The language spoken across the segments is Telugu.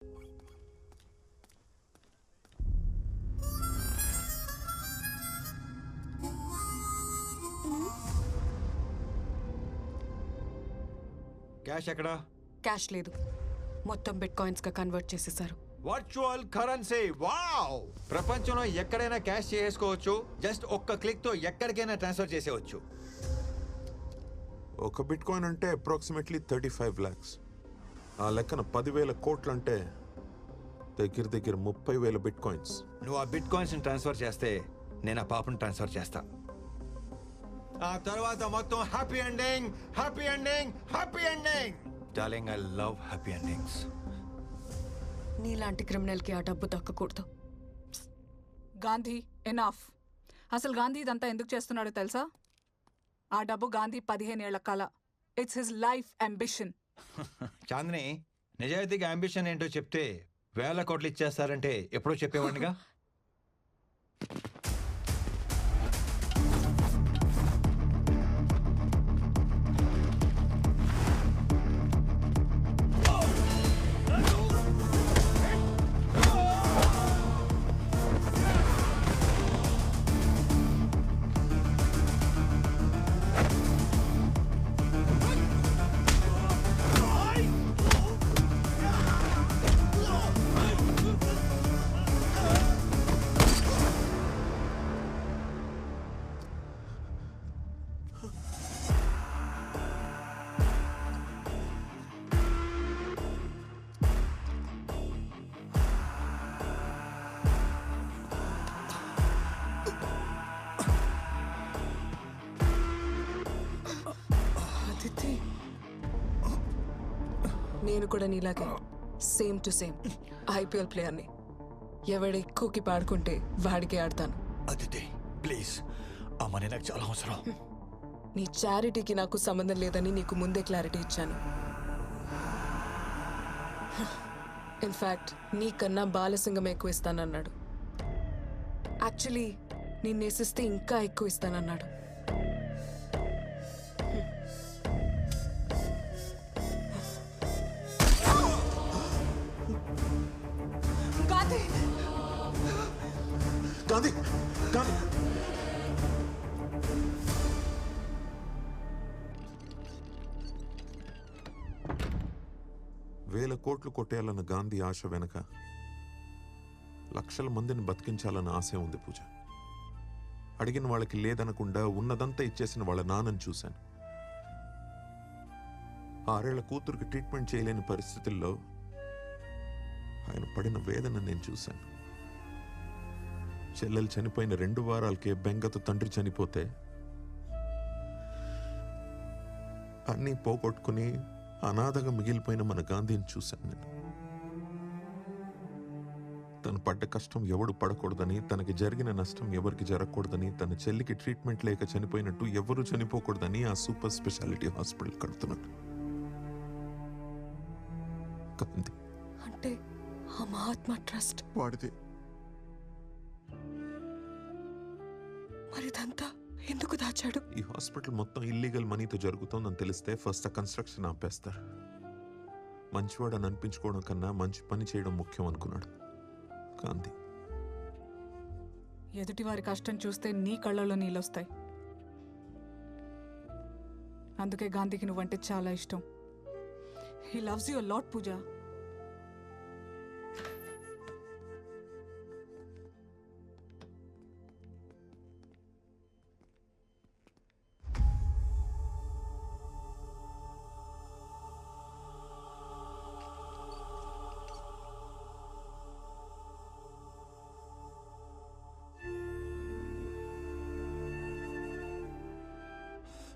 క్యాష్ ఎక్కడా? క్యాష్ లేదు, మొత్తం బిట్ కాయిన్స్ గా కన్వర్ట్ చేసేసారు. Virtual currency. వావ్! ప్రపంచంలో ఎక్కడైనా క్యాష్ చేసుకోవచ్చు. జస్ట్ ఒక్క క్లిక్ తో ఎక్కడికైనా ట్రాన్స్ఫర్ చేసేవచ్చు. ఒక బిట్ కాయిన్ అంటే అప్రాక్సిమేట్లీ 35 lakhs. ఆ లెక్కన 10,000 కోట్లు అంటే దగ్గర దగ్గర 30,000 బిట్ కాయిన్స్. నువ్వు ఆ బిట్ కాయిన్స్ ట్రాన్స్ఫర్ చేస్తే నేను ఆ పాపను ట్రాన్స్ఫర్ చేస్తా. ఆ తర్వాత మొత్తం happy ending, happy ending, happy ending. Darling, I love happy endings. నీలాంటి క్రిమినల్ కి ఆ డబ్బు దక్కకూడదు. గాంధీ, ఎనాఫ్. అసలు గాంధీ ఇదంతా ఎందుకు చేస్తున్నాడో తెలుసా? ఆ డబ్బు గాంధీ 15 ఏళ్ల కల. It's his life ambition. Chandini, నిజాయితీగా అంబిషన్ ఏంటో చెప్తే 1,000 కోట్లు ఇచ్చేస్తారంటే ఎప్పుడో చెప్పేవాడిగా. నేను కూడా నీలాగే సేమ్ టు సేమ్ ఐపీఎల్ ప్లేయర్ని. ఎవడ ఎక్కువకి పాడుకుంటే వాడికే ఆడతాను. అదితి, ప్లీజ్, ఆ మనీ నాకు చాలా అవసరం. నీ చారిటీకి నాకు సంబంధం లేదని నీకు ముందే క్లారిటీ ఇచ్చాను. ఇన్ఫ్యాక్ట్ నీకన్నా బాలసింగం ఎక్కువ ఇస్తానన్నాడు. యాక్చువల్లీ నిన్ను వేసిస్తే ఇంకా ఎక్కువ ఇస్తానన్నాడు. గాంధీ, గాంధీ, గాంధీ. వేల కోట్లు కొట్టేయాలన్న గాంధీ ఆశ వెనక లక్షల మందిని బతికించాలన్న ఆశ ఉంది పూజ. అడిగిన వాళ్ళకి లేదనకుండా ఉన్నదంతా ఇచ్చేసిన వాళ్ళ నాన్నని చూశాను. 6 ఏళ్ల కూతురికి ట్రీట్మెంట్ చేయలేని పరిస్థితుల్లో ఆయన పడిన వేదన నేను చూశాను. చెల్లెలు చనిపోయిన 2 వారాలకే బెంగతో తండ్రి చనిపోతే అన్నీ పోగొట్టుకుని అనాథగా మిగిలిపోయిన మన గాంధీని చూశాను నేను. తను పడ్డ కష్టం ఎవడు పడకూడదని, తనకి జరిగిన నష్టం ఎవరికి జరగకూడదని, తన చెల్లికి ట్రీట్మెంట్ లేక చనిపోయినట్టు ఎవరు చనిపోకూడదని ఆ సూపర్ స్పెషాలిటీ హాస్పిటల్ కడుతున్నాడు గాంధీ. అంటే ఆ మహాత్మా ట్రస్ట్ వాడితే మరిదంతా ఎందుకు దాచాడు? ఈ హాస్పిటల్ మొత్తం ఇల్లీగల్ మనీతో జరుగుతోందని తెలిస్తే ఫస్ట్ ఆ కన్స్ట్రక్షన్ ఆపేస్తారు. మంచివాడని అనిపించుకోవడం కన్నా మంచి పని చేయడం ముఖ్యం అనుకున్నాడు గాంధీ. ఎదుటి వారి కష్టం చూస్తే నీ కళ్ళలో నీళ్ళొస్తాయి. అందుకే గాంధీకి నువ్వంటే చాలా ఇష్టం. He loves you a lot Pooja.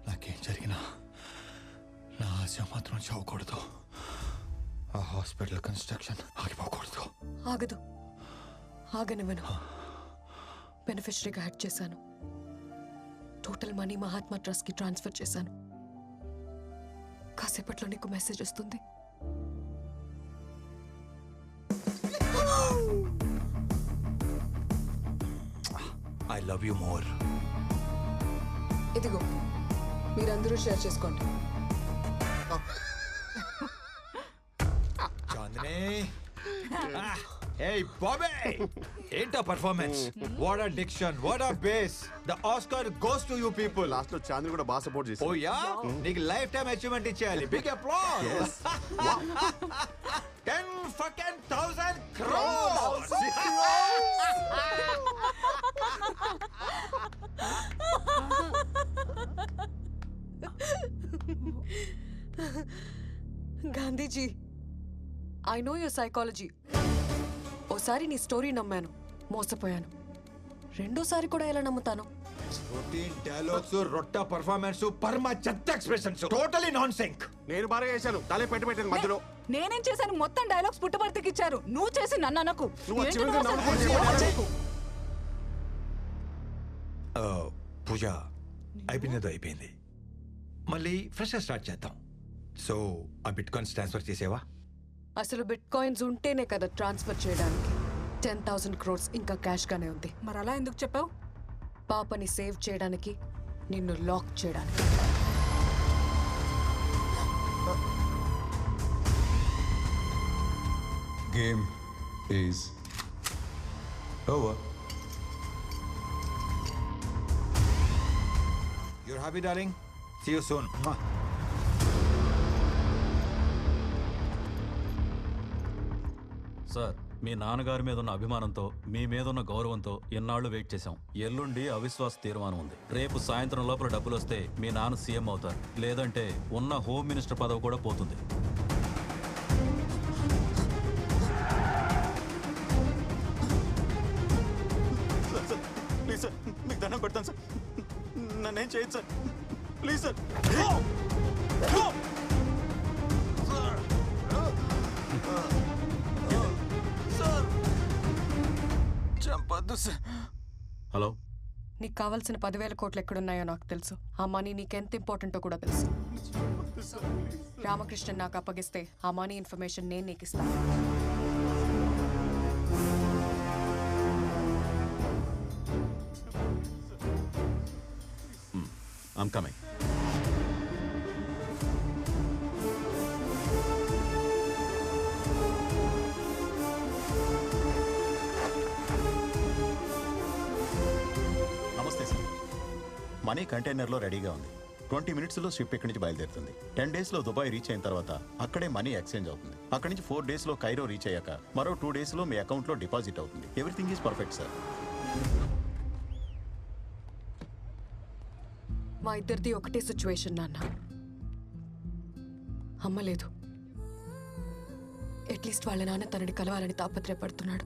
నాకేం జరిగినా నా ఆశ మాత్రం చావకూడదు. ఆ హాస్పిటల్ కన్స్ట్రక్షన్ ఆగిపోకూడదు. ఆగదు, ఆగనివ్వను. బెనిఫిషరీగా యాడ్ చేశాను. టోటల్ మనీ మహాత్మా ట్రస్ట్ కి ట్రాన్స్ఫర్ చేశాను. కాసేపట్లో నీకు మెసేజ్ వస్తుంది. I love you more. ఇదిగో, మీరందరూ షేర్ చేసుకోండి. Chandini, Hey, Bobby! ఏంటా performance? What a diction, what a bass. The Oscar goes to you people. Last లో చాంద్ని కూడా బాగా సపోర్ట్ చేసి Oh yeah? నీకు లైఫ్ టైం అచీవ్మెంట్ ఇచ్చేయాలి. Big applause. 10,000 crores. Gandhiji I know your psychology. ఓసారి నీ స్టోరీ నమ్మాను, మోసపోయాను. రెండోసారి కూడా ఎలా నమ్ముతాను? రొటీన్ డైలాగ్స్, రొట్ట పర్ఫార్మెన్స్, పరమ చెత్త ఎక్స్ప్రెషన్స్, టోటలీ నాన్ సింక్. నేను బాగా చేశాను, తలే పెట్టింది మధ్యలో. నేనేం చేశాను? మొత్తం డైలాగ్స్ పుట్టబర్తికి ఇచ్చారు. నువ్వు చేసి నన్ను అనకు. నువ్వు ఏంటి చివరిగా నువ్వు నవ్వుకొని అసలు? చేయమని చేయకు. పూజ అయిపోయిందో అయిపోయింది, మళ్ళీ ఫ్రెష్ స్టార్ట్ చేద్దాం. సో ఆ బిట్ కాయిన్స్ ట్రాన్స్ఫర్ చేసేవా? అసలు బిట్ కాయిన్స్ ఉంటేనే కదా ట్రాన్స్ఫర్ చేయడానికి. 10,000 crores ఇంకా క్యాష్ గానే ఉంది. మరి అలా ఎందుకు చెప్పావు? పాపని సేవ్ చేయడానికి, నిన్ను లాక్ చేయడానికి. Game is over. You're happy, darling? See you soon. Sir, మీ నాన్నగారి మీద ఉన్న అభిమానంతో, మీ మీద ఉన్న గౌరవంతో ఎన్నాళ్ళు వెయిట్ చేశాం. ఎల్లుండి అవిశ్వాస తీర్మానం ఉంది. రేపు సాయంత్రం లోపల డబ్బులు వస్తే మీ నాన్న సీఎం అవుతారు, లేదంటే ఉన్న హోమ్ మినిస్టర్ పదవి కూడా పోతుంది. ప్లీజ్ సార్, మీకు దండం పెడతాను సార్, నన్నేం చేయదు సార్, ప్లీజ్ సార్. చంపద్దు సార్. హలో, నీకు కావాల్సిన 10,000 కోట్లు ఎక్కడున్నాయో నాకు తెలుసు. ఆ మనీ నీకెంత ఇంపార్టెంటో కూడా తెలుసు. రామకృష్ణన్ నాకు అప్పగిస్తే ఆ మనీ ఇన్ఫర్మేషన్ నేను నీకు ఇస్తాను. I'm coming. నమస్తే సార్. మనీ కంటైనర్లో రెడీగా ఉంది. 20 minutesలో షిప్ ఇక్కడి నుంచి బయలుదేరుతుంది. 10 daysలో దుబాయ్ రీచ్ అయిన తర్వాత అక్కడే మనీ ఎక్స్చేంజ్ అవుతుంది. అక్కడి నుంచి 4 daysలో కైరో రీచ్ అయ్యాక మరో 2 daysలో మీ అకౌంట్లో డిపాజిట్ అవుతుంది. Everything is perfect sir. మా ఇద్దరిది ఒకటే సిచ్యువేషన్ నాన్న. అమ్మ లేదు. అట్లీస్ట్ వాళ్ళ నాన్న తనని కలవాలని తాపత్రయపడుతున్నాడు.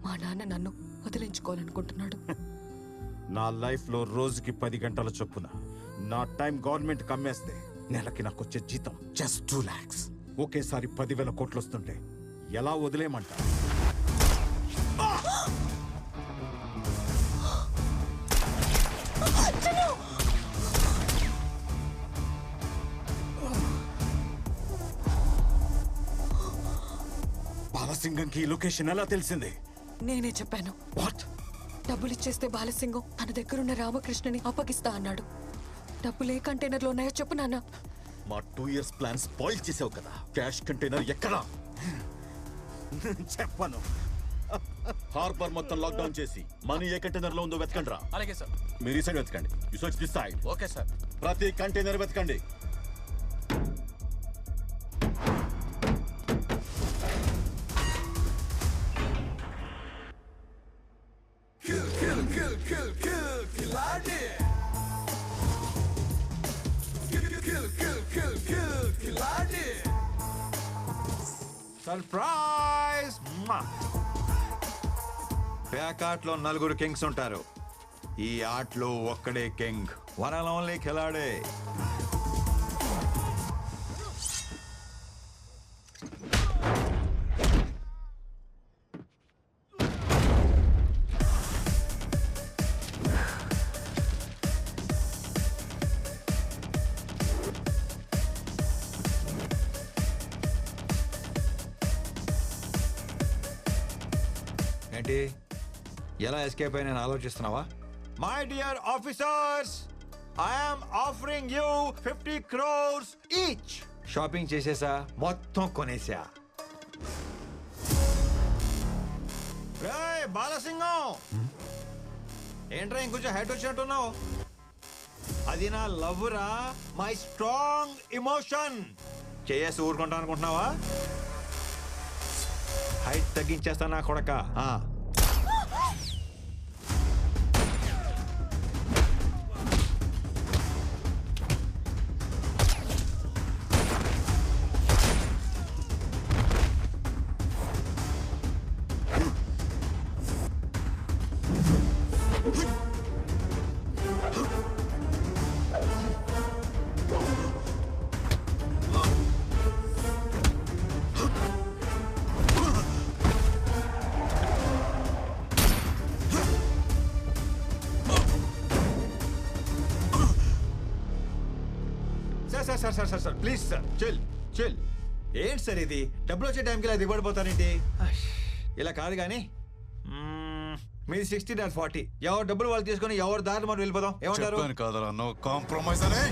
మా నాన్న నన్ను వదిలించుకోవాలనుకుంటున్నాడు. నా లైఫ్లో రోజుకి 10 గంటల చొప్పున నా టైం గవర్నమెంట్ కమ్మేస్తే నెలకి నాకు వచ్చే జీతం జస్ట్ 2 lakhs. ఒకేసారి 10,000 కోట్లు వస్తుంటే ఎలా వదిలేయమంటా? బాలసింగంకి ఈ లొకేషన్ ఎలా తెలిసింది? నేనే చెప్పాను. వాట్? డబ్బులు ఇచ్చేస్తే బాలసింగం తన దగ్గరున్న రామకృష్ణని అప్పగిస్తా అన్నాడు. డబ్బులు ఏ కంటైనర్లో ఉన్నాయో చెప్పు నాన్న. మా 2 years ప్లాన్ స్పాయిల్ చేసావు కదా. క్యాష్ కంటైనర్ ఎక్కడా? చెప్పను. హార్బర్ మొత్తం లాక్డౌన్ చేసి మనీ ఏ కంటైనర్లో ఉందో వెతకండి రా. అలాగే సార్. మీరు ఈ సైడ్ వెతకండి. You search this side. Okay sir. ప్రతి కంటైనర్ వెతకండి. సర్ప్రైజ్! ప్యాకాట్లో 4 కింగ్స్ ఉంటారు. ఈ ఆటలో ఒక్కడే కింగ్, వన్ అండ్ ఓన్లీ ఖిలాడే. ఏంటి, ఎలా ఎస్కేప్ అయినా ఆలోచిస్తున్నావా? My dear officers, I'm offering you 50 crores each. Shopping చేసేసా, మొత్తం కొనేసా. బాలసింగం ఏంట్రా ఇంకొంచెం హైట్ వచ్చినట్టున్నావు? అది నా లవ్ రా, మై స్ట్రాంగ్ ఇమోషన్. చేసి ఊరుకుంటా అనుకుంటున్నావా? హైట్ తగ్గించేస్తా నా కొడక. Sir please sir, chill chill. ఏంటి సార్ ఇది? డబ్బులు వచ్చే టైంకి ఇలా దిగబడిపోతారేంటి? ఇలా కాదు కానీ మీది 60 నాట్ 40. ఎవరు డబ్బులు వాళ్ళు తీసుకొని ఎవరు దారి మనం వెళ్ళిపోదాం. ఏమంటారు? కాదరా, నో కాంప్రమైజ్ అనే.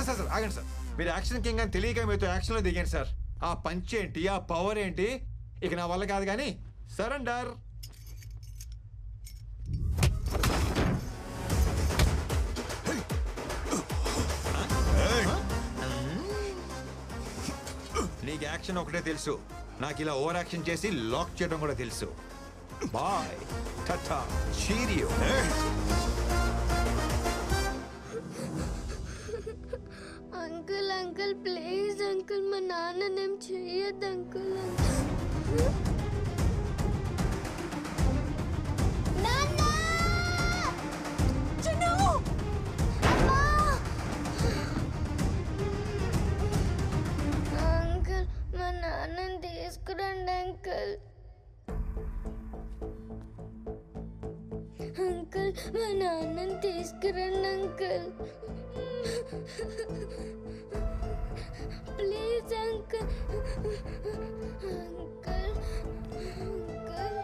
సార్ ఆగండి సార్. మీరు యాక్షన్ కింగ్ అని తెలియక మీతో యాక్షన్లో దిగాను సార్. ఆ పంచ్ ఏంటి, ఆ పవర్ ఏంటి, ఇక నా వల్ల కాదు కానీ సరెండర్. నీకు యాక్షన్ ఒకటే తెలుసు, నాకు ఇలా ఓవర్ యాక్షన్ చేసి లాక్ చేయడం కూడా తెలుసు. Bye tata cheerio. Uncle uncle please uncle, మా నాన్ననేం చెయ్యొద్దు అంకుల్. అంకుల్ మా నాన్నని తీసుకురండి అంకుల్. అంకుల్ మా నాన్నని తీసుకురండి uncle. Please uncle. Uncle uncle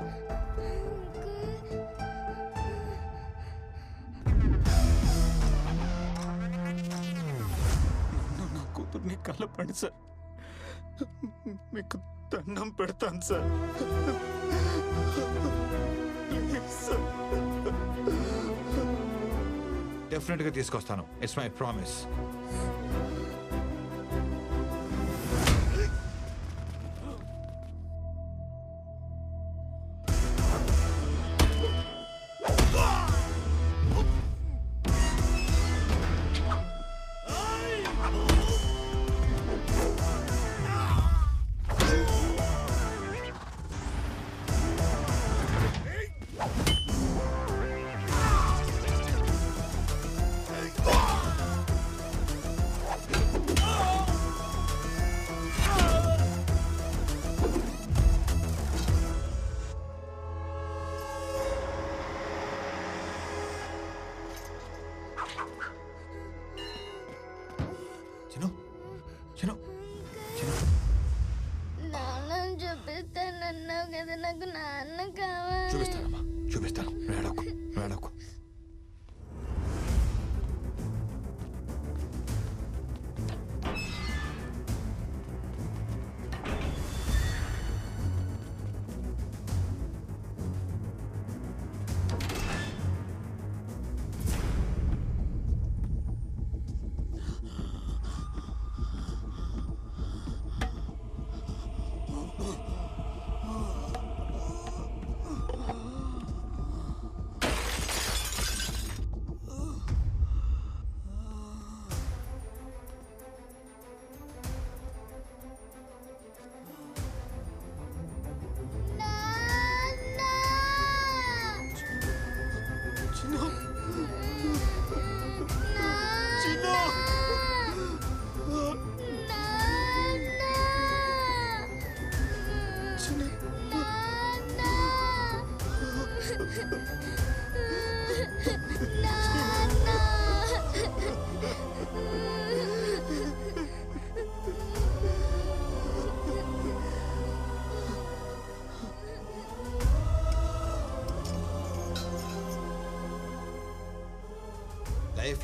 నా కూతుర్ని కలపండి సార్, మీకు దండం పెడతాను సార్. Please sir. డెఫినెట్ గా తీసుకొస్తాను. It's my promise.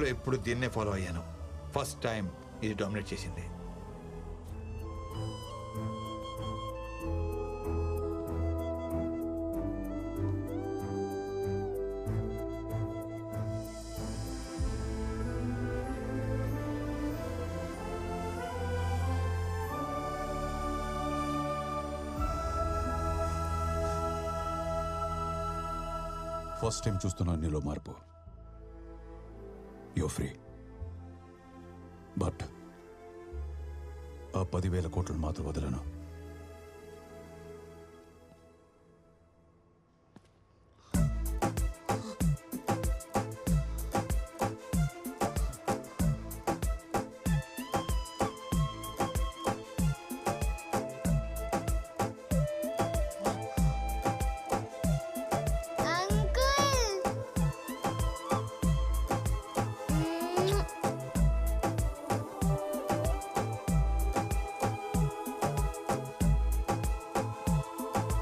లైఫ్లో ఎప్పుడు దీన్నే ఫాలో అయ్యాను. ఫస్ట్ టైం ఇది డామినేట్ చేసింది. ఫస్ట్ టైం చూస్తున్నాను నీలో మార్పు. యో ఫ్రీ. బట్ ఆ 10,000 కోట్లను మాత్రం వదలను.